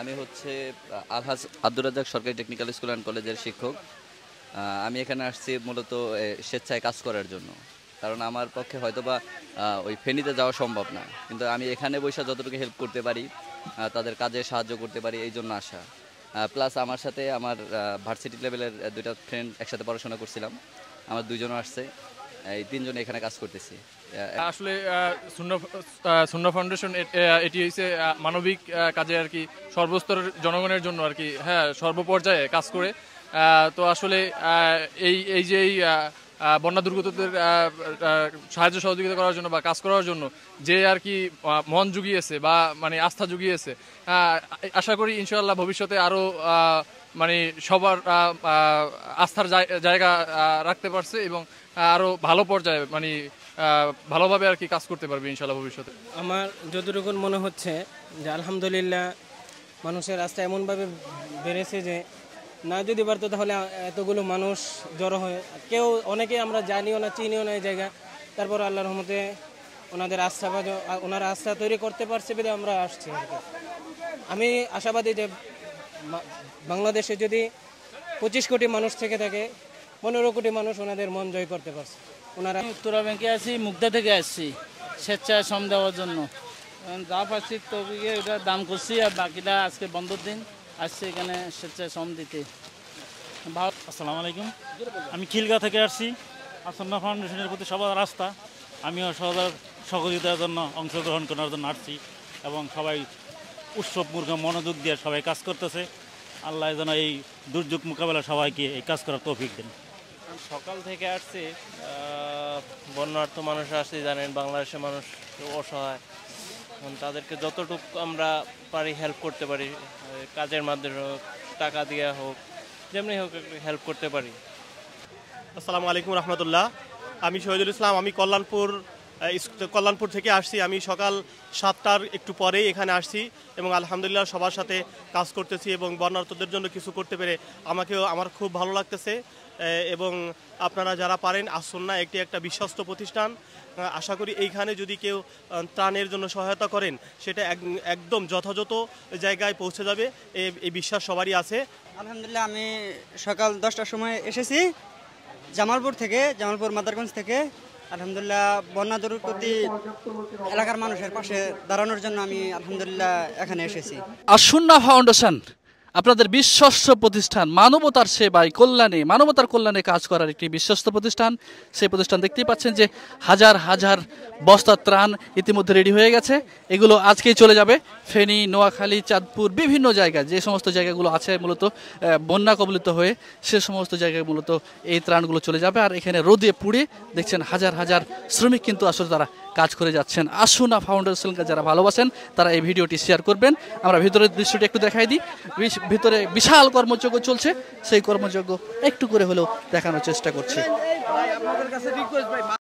আমি হচ্ছে আলহাজ আব্দুর রাজ্জাক সরকারি টেকনিক্যাল স্কুল অ্যান্ড কলেজের শিক্ষক। আমি এখানে আসছি মূলত স্বেচ্ছায় কাজ করার জন্য। কারণ আমার পক্ষে হয়তোবা ওই ফেনীতে যাওয়া সম্ভব না, কিন্তু আমি এখানে বসে যতটুকু হেল্প করতে পারি, তাদের কাজে সাহায্য করতে পারি, এই জন্য আসা। প্লাস আমার সাথে আমার ভার্সিটি লেভেলের দুইটা ফ্রেন্ড একসাথে পড়াশোনা করছিলাম, আমার দুইজনও আসছে, এই তিনজনে এখানে কাজ করতেছি। আসলে সুন্নাহ ফাউন্ডেশন এটি হচ্ছে মানবিক কাজে আর কি সর্বস্তরের জনগণের জন্য আর কি, হ্যাঁ, সর্বপর্যায়ে কাজ করে। তো আসলে এই এই যে বন্যা দুর্গতদের সাহায্য সহযোগিতা করার জন্য বা কাজ করার জন্য যে আর কি মন জুগিয়েছে বা মানে আস্থা জুগিয়েছে, আশা করি ইনশাআল্লাহ ভবিষ্যতে আরও মানে সবার আস্থার জায়গা রাখতে পারছে এবং আরও ভালো পর্যায়ে মানে ভালোভাবে আর কি কাজ করতে পারবে ইনশাআল্লাহ ভবিষ্যতে। আমার যতটুকু মনে হচ্ছে যে আলহামদুলিল্লাহ মানুষের আস্থা এমনভাবে বেড়েছে যে না যদি পারতো তাহলে এতগুলো মানুষ জড়ো হয়, কেউ অনেকে আমরা জানিও না, চিনিও না এই জায়গা, তারপর আল্লাহর রহমতে ওনাদের ওনারা আস্থা তৈরি করতে পারছে বলে আমরা আসছি আর কি। আমি আশাবাদী যে বাংলাদেশে যদি 25 কোটি মানুষ থেকে থাকে, 15 কোটি মানুষ ওনাদের মন জয় করতে পারছে। ওনারা উত্তরা ব্যাংকে আছি, মুগদা থেকে আসছি স্বেচ্ছায় শ্রম দেওয়ার জন্য। যা পাচ্ছি তো ওটার দাম করছি, আর বাকিটা আজকে বন্ধর দিন আসছি এখানে স্বেচ্ছায় শ্রম দিতে। আসসালামু আলাইকুম, আমি খিলগাঁও থেকে আসছি। সুন্নাহ ফাউন্ডেশনের প্রতি সবার আস্থা, আমিও সবার সহযোগিতার জন্য অংশগ্রহণ করার জন্য আসছি এবং সবাই উৎসব মুখে মনোযোগ দিয়ে সবাই কাজ করতেছে। আল্লাহ যেন এই দুর্যোগ মোকাবেলা সবাইকে এই কাজ করার তৌফিক দেন। সকাল থেকে আসছি, বন্যার্থ মানুষ আসছি, জানেন বাংলাদেশের মানুষ অসহায়, তাদেরকে যতটুকু আমরা পারি হেল্প করতে পারি, কাজের মাধ্যমে হোক, টাকা দিয়ে হোক, যেমনি হোক হেল্প করতে পারি। আসসালামু আলাইকুম রহমতুল্লাহ, আমি শহীদুল ইসলাম, আমি কল্যাণপুর থেকে আসছি। আমি সকাল 7টার একটু পরেই এখানে আসছি এবং আলহামদুলিল্লাহ সবার সাথে কাজ করতেছি এবং বন্যার্থদের জন্য কিছু করতে পেরে আমার খুব ভালো লাগতেছে। এবং আপনারা যারা পারেন আসুন না, একটা বিশ্বস্ত প্রতিষ্ঠান। আশা করি এইখানে যদি কেউ ত্রাণের জন্য সহায়তা করেন সেটা একদম যথাযথ জায়গায় পৌঁছে যাবে, এই বিশ্বাস সবারই আছে। আলহামদুলিল্লাহ, আমি সকাল 10টার সময় এসেছি জামালপুর মাদারগঞ্জ থেকে। আলহামদুলিল্লাহ বন্যা দুর্গত এলাকার মানুষের পাশে দাঁড়ানোর জন্য আমি আলহামদুলিল্লাহ এখানে এসেছি। সুন্নাহ ফাউন্ডেশন আপনাদের বিশ্বস্ত প্রতিষ্ঠান, মানবতার সেবায় মানবতার কল্যাণে কাজ করার একটি বিশ্বস্ত প্রতিষ্ঠান। সেই প্রতিষ্ঠান দেখতেই পাচ্ছেন যে হাজার হাজার বস্তা ত্রাণ ইতিমধ্যে রেডি হয়ে গেছে। এগুলো আজকেই চলে যাবে ফেনী, নোয়াখালী, চাঁদপুর, বিভিন্ন জায়গায় যে সমস্ত জায়গাগুলো আছে মূলত বন্যা কবলিত হয়ে, সে সমস্ত জায়গায় মূলত এই ত্রাণগুলো চলে যাবে। আর এখানে রোদে পুড়ে দেখছেন হাজার হাজার শ্রমিক কিন্তু আসলে তারা কাজ করে যাচ্ছেন। সুন্নাহ ফাউন্ডেশনকে যারা ভালোবাসেন তারা এই ভিডিওটি শেয়ার করবেন। আমরা ভিতরের দৃশ্যটি একটু দেখাই দিই। ভিতরে বিশাল কর্মযজ্ঞ চলছে, সেই কর্মযজ্ঞ একটু করে হলেও দেখানোর চেষ্টা করছি।